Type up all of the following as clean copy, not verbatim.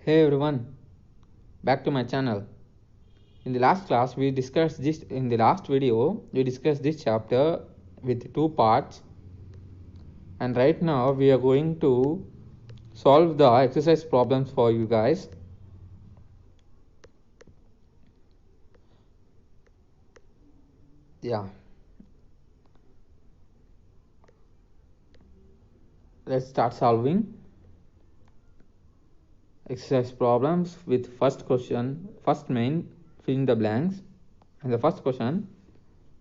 Hey everyone, back to my channel. In the last class we discussed this in the last video we discussed this chapter with two parts, and right now we are going to solve the exercise problems for you guys. Yeah. Let's start solving exercise problems with first main filling the blanks. And the first question,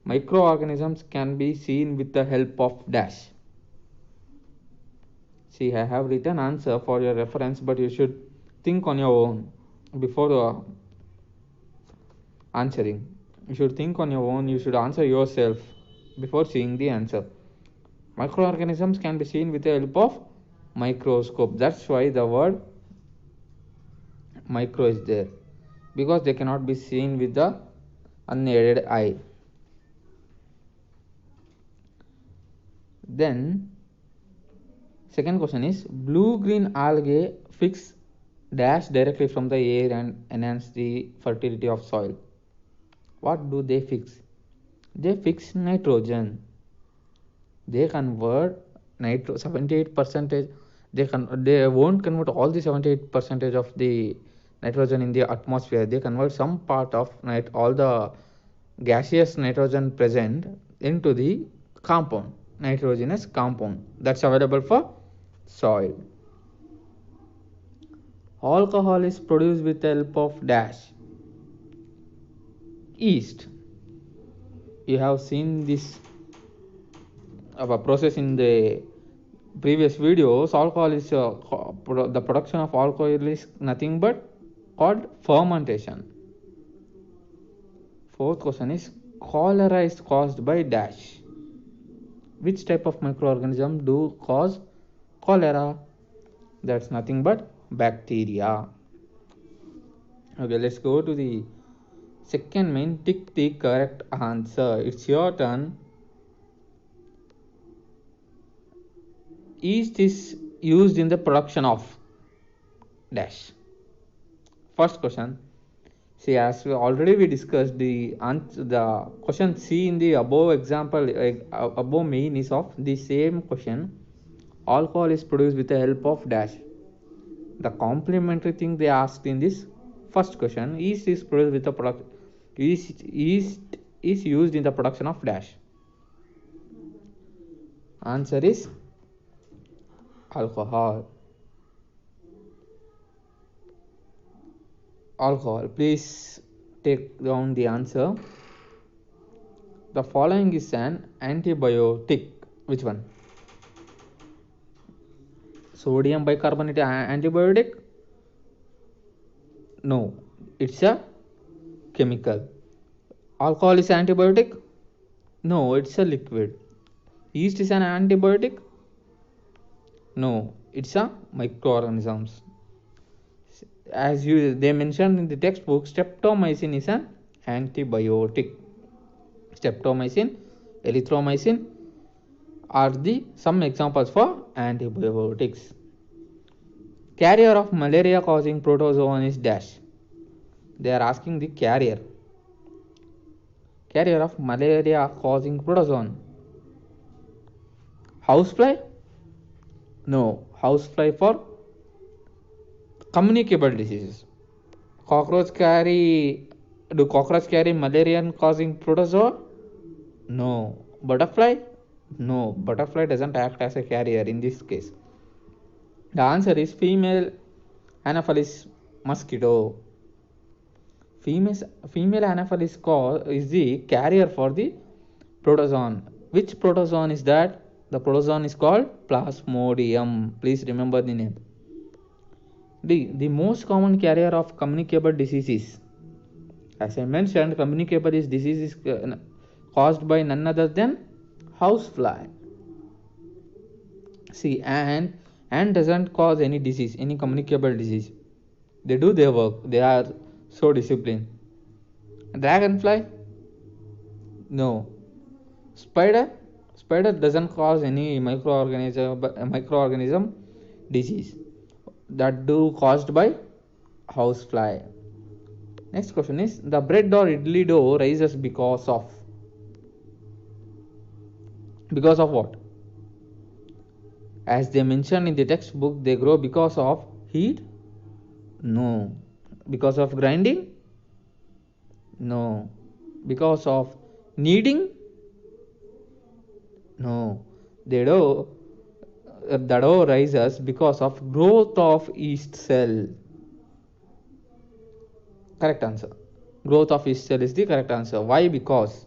microorganisms can be seen with the help of dash. See, I have written answer for your reference, but you should think on your own before answering. You should think on your own, you should answer yourself before seeing the answer. Microorganisms can be seen with the help of microscope. That's why the word micro is there, because they cannot be seen with the unaided eye. Then second question is, blue-green algae fix dash directly from the air and enhance the fertility of soil. What do they fix? They fix nitrogen. They convert 78%. They won't convert all the 78% of the nitrogen in the atmosphere. They convert some part of all the gaseous nitrogen present into the compound, nitrogenous compound that's available for soil. Alcohol is produced with the help of dash. Yeast. You have seen this process in the previous videos. Alcohol is the production of alcohol is nothing but called fermentation. Fourth question is, cholera is caused by dash. Which type of microorganism do cause cholera? That's nothing but bacteria. Okay, let's go to the second main. Tick the correct answer. It's your turn. Yeast is used in the production of dash. First question. See, as we discussed, the question C in the above example, above main is of the same question. Alcohol is produced with the help of dash. The complementary thing they asked in this first question, yeast is produced with the product. Yeast is used in the production of dash. Answer is alcohol. Alcohol. Please take down the answer. The following is an antibiotic. Which one? Sodium bicarbonate antibiotic? No, it's a chemical. Alcohol is antibiotic? No, it's a liquid. Yeast is an antibiotic? No, it's a microorganisms. As they mentioned in the textbook, streptomycin is an antibiotic. Streptomycin, erythromycin are the some examples for antibiotics. Carrier of malaria causing protozoan is dash. They are asking the carrier. Carrier of malaria causing protozoan. Housefly? No, housefly for communicable diseases. Do cockroach carry malaria causing protozoa? No. Butterfly? No, butterfly doesn't act as a carrier in this case. The answer is female Anopheles mosquito. Female Anopheles is the carrier for the protozoan. Which protozoan is that? The protozoan is called Plasmodium. Please remember the name. The most common carrier of communicable diseases. As I mentioned, communicable disease is caused by none other than housefly. See, ant doesn't cause any disease, any communicable disease. They do their work. They are so disciplined. Dragonfly? No. Spider doesn't cause any microorganism disease. That do caused by housefly. Next question is, the bread or idli dough rises because of what? As they mentioned in the textbook, they grow because of heat? No. Because of grinding? No. Because of kneading? No. The dough rises because of growth of yeast cell. Correct answer. Growth of yeast cell is the correct answer. Why? Because,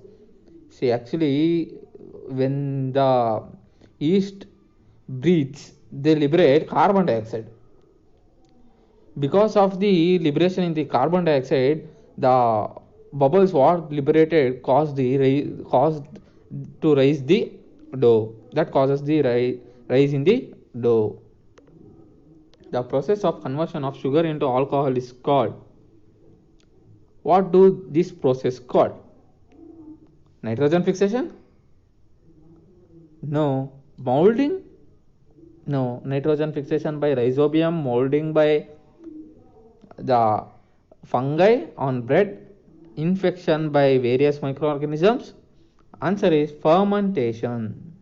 see, actually, when the yeast breathes, they liberate carbon dioxide. Because of the liberation in the carbon dioxide, the bubbles what liberated caused to rise the dough. That causes the rise in the dough. The process of conversion of sugar into alcohol is called, what do this process called? Nitrogen fixation? No. Molding? No. Nitrogen fixation by rhizobium, molding by the fungi on bread, infection by various microorganisms. Answer is fermentation.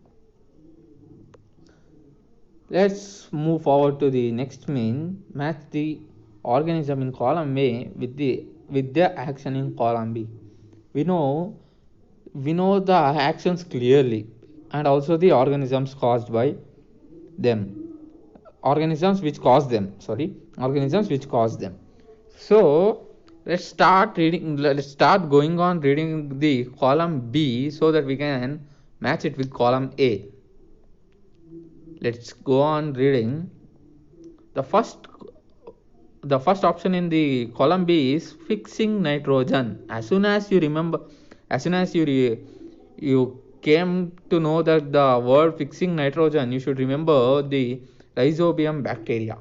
Let's move forward to the next main. Match the organism in column A with the action in column B. We know the actions clearly, and also the organisms caused by them. Organisms which cause them. So let's start going on reading the column B so that we can match it with column A. Let's go on reading. The first option in the column B is fixing nitrogen. As soon as you came to know that the word fixing nitrogen, you should remember the rhizobium bacteria.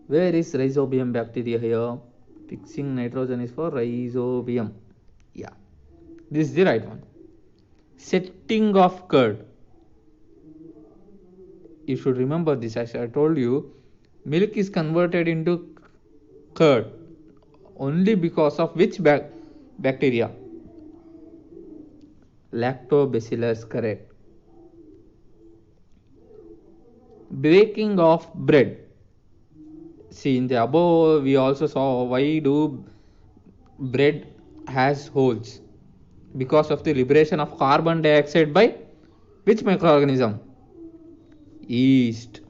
Where is rhizobium bacteria here? Fixing nitrogen is for rhizobium. Yeah, this is the right one. Setting of curd. You should remember this. As I told you, milk is converted into curd only because of which bacteria? Lactobacillus, correct. Baking of bread. See, in the above we also saw why do bread has holes? Because of the liberation of carbon dioxide by which microorganism? Yeast.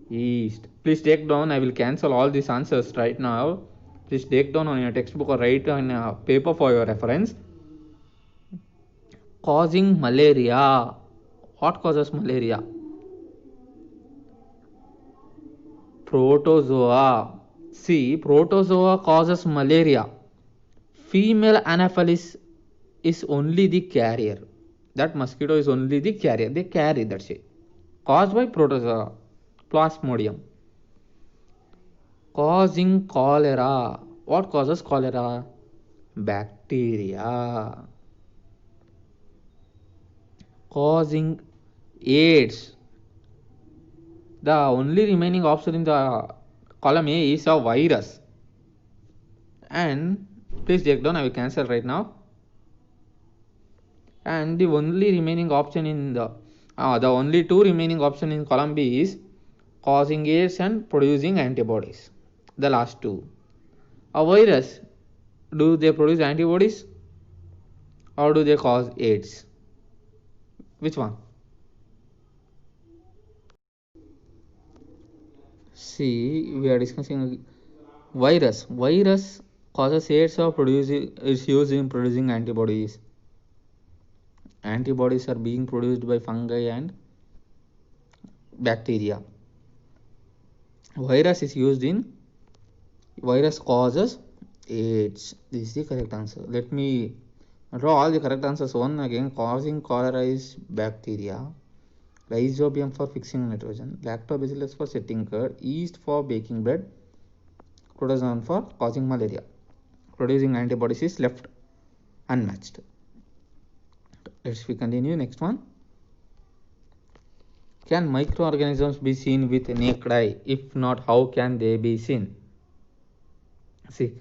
Please take down. I will cancel all these answers right now. Please take down on your textbook or write on a paper for your reference. Causing malaria. What causes malaria? Protozoa. See, protozoa causes malaria. Female Anopheles is only the carrier. That mosquito is only the carrier. They carry that shit. Caused by protozoa. Plasmodium. Causing cholera. What causes cholera? Bacteria. Causing AIDS. The only remaining option in the column A is a virus. And please take down. I will cancel right now. And the only remaining option in the only two remaining option in column B is causing AIDS and producing antibodies. The last two. A virus, do they produce antibodies or do they cause AIDS? Which one? See, we are discussing virus. Virus causes AIDS or is used in producing antibodies. Antibodies are being produced by fungi and bacteria. Virus causes AIDS. This is the correct answer. Let me draw all the correct answers one again. Causing cholera is bacteria. Rhizobium for fixing nitrogen. Lactobacillus for setting curd. Yeast for baking bread. Protozoan for causing malaria. Producing antibodies is left unmatched. Let's continue. Next one. Can microorganisms be seen with naked eye? If not, how can they be seen? See,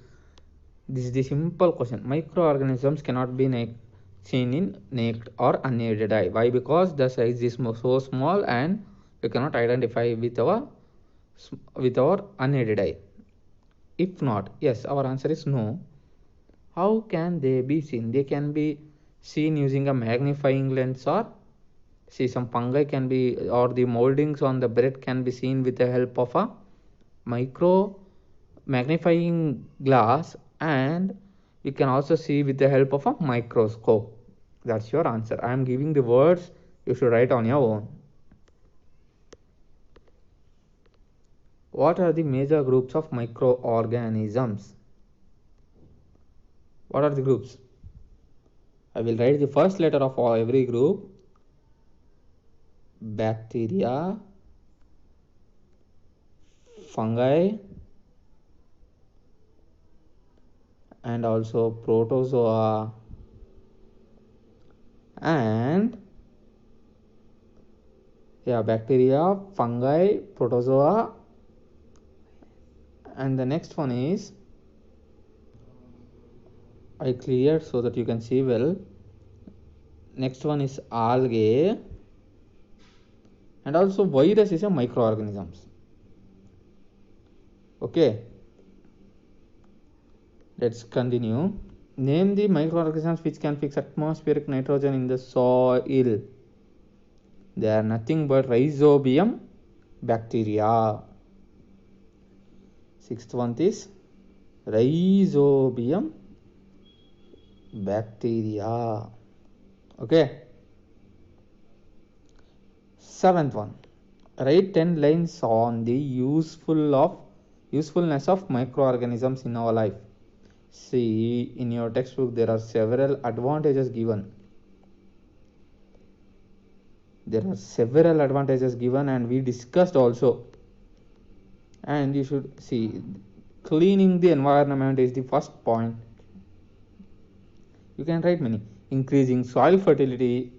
this is the simple question. Microorganisms cannot be seen in naked or unaided eye. Why? Because the size is so small and we cannot identify with our unaided eye. If not, yes, our answer is no. How can they be seen? They can be seen using a magnifying lens, or see, some fungi can be, or the moldings on the bread can be seen with the help of a micro magnifying glass, and we can also see with the help of a microscope. That's your answer. I am giving the words, you should write on your own. What are the major groups of microorganisms? What are the groups? I will write the first letter of every group. Bacteria, fungi, and also protozoa, and bacteria, fungi, protozoa, and the next one is, I cleared so that you can see well. Next one is algae, and also virus is a microorganisms. Okay, let's continue. Name the microorganisms which can fix atmospheric nitrogen in the soil. They are nothing but rhizobium bacteria. Sixth one is rhizobium bacteria. Okay. Seventh one, write 10 lines on the usefulness of microorganisms in our life. See, in your textbook there are several advantages given. And we discussed also. And you should see, cleaning the environment is the first point. You can write many. Increasing soil fertility,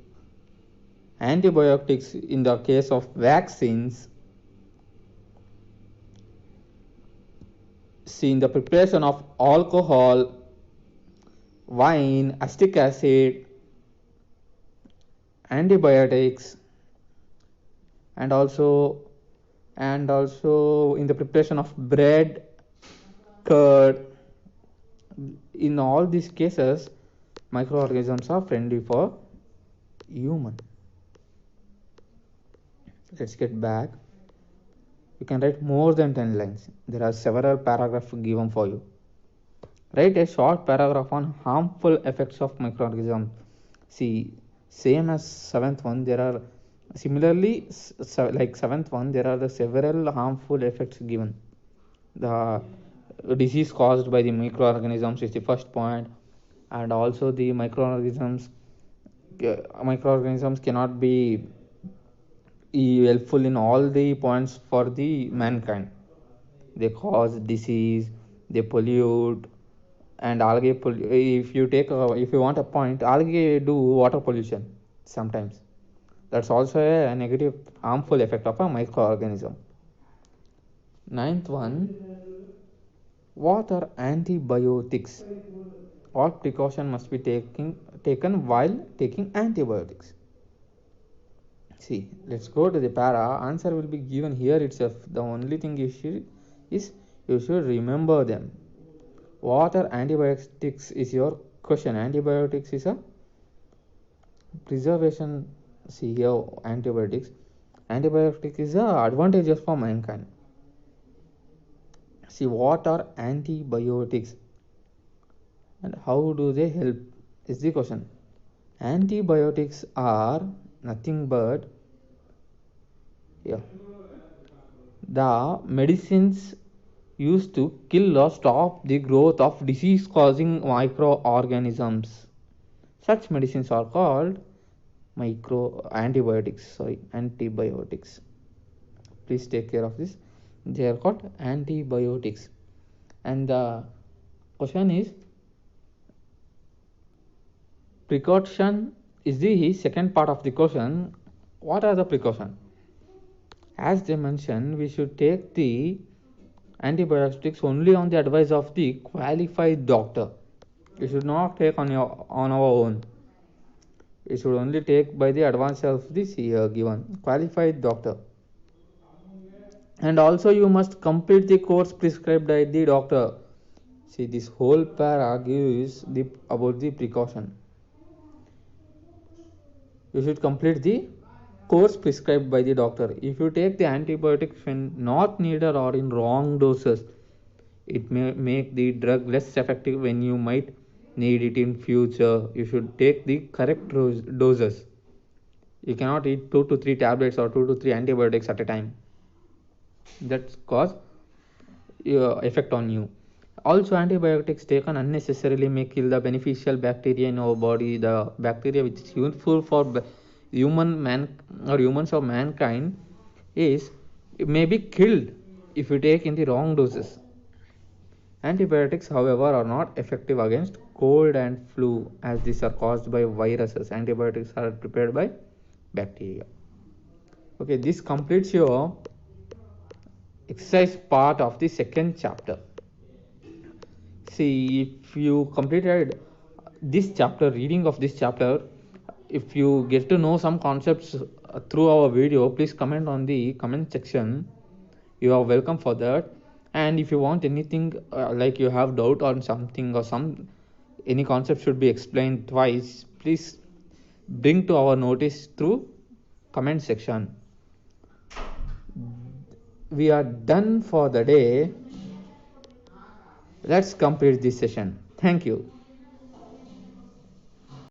antibiotics in the case of vaccines. See, in the preparation of alcohol, wine, acetic acid, antibiotics, and also in the preparation of bread, curd. In all these cases, microorganisms are friendly for human. Let's get back. You can write more than 10 lines. There are several paragraphs given for you. Write a short paragraph on harmful effects of microorganisms. See, same as seventh one, there are similarly, like seventh one, there are the several harmful effects given. The disease caused by the microorganisms is the first point, and also the microorganisms cannot be helpful in all the points for the mankind. They cause disease, they pollute, and algae if you want a point, algae do water pollution sometimes. That's also a negative harmful effect of a microorganism. Ninth one, what are antibiotics? What precaution must be taken while taking antibiotics? See, let's go to the para. Answer will be given here itself. The only thing you should remember them. What are antibiotics is your question. Antibiotics is a preservation. See here, antibiotics is a advantages for mankind. See, what are antibiotics and how do they help is the question. Antibiotics are nothing but the medicines used to kill or stop the growth of disease causing microorganisms. Such medicines are called antibiotics. Please take care of this. They are called antibiotics. And the question is, precaution is the second part of the question. What are the precautions? As they mentioned, we should take the antibiotics only on the advice of the qualified doctor. You should not take on our own. You should only take by the advice of the given qualified doctor. And also you must complete the course prescribed by the doctor. See, this whole pair argues about the precaution. You should complete the course prescribed by the doctor. If you take the antibiotics when not needed or in wrong doses, it may make the drug less effective when you might need it in future. You should take the correct doses. You cannot eat 2 to 3 tablets or 2 to 3 antibiotics at a time. That's cause effect on you. Also, antibiotics taken unnecessarily may kill the beneficial bacteria in our body. The bacteria which is useful for humans or mankind is it may be killed if you take in the wrong doses. Antibiotics, however, are not effective against cold and flu as these are caused by viruses. Antibiotics are prepared by bacteria. Okay, this completes your exercise part of the second chapter. See, if you completed this chapter, reading of this chapter, if you get to know some concepts through our video, please comment on the comment section. You are welcome for that. And if you want anything like you have doubt on something or any concept should be explained twice, please bring to our notice through comment section. We are done for the day. Let's complete this session. Thank you.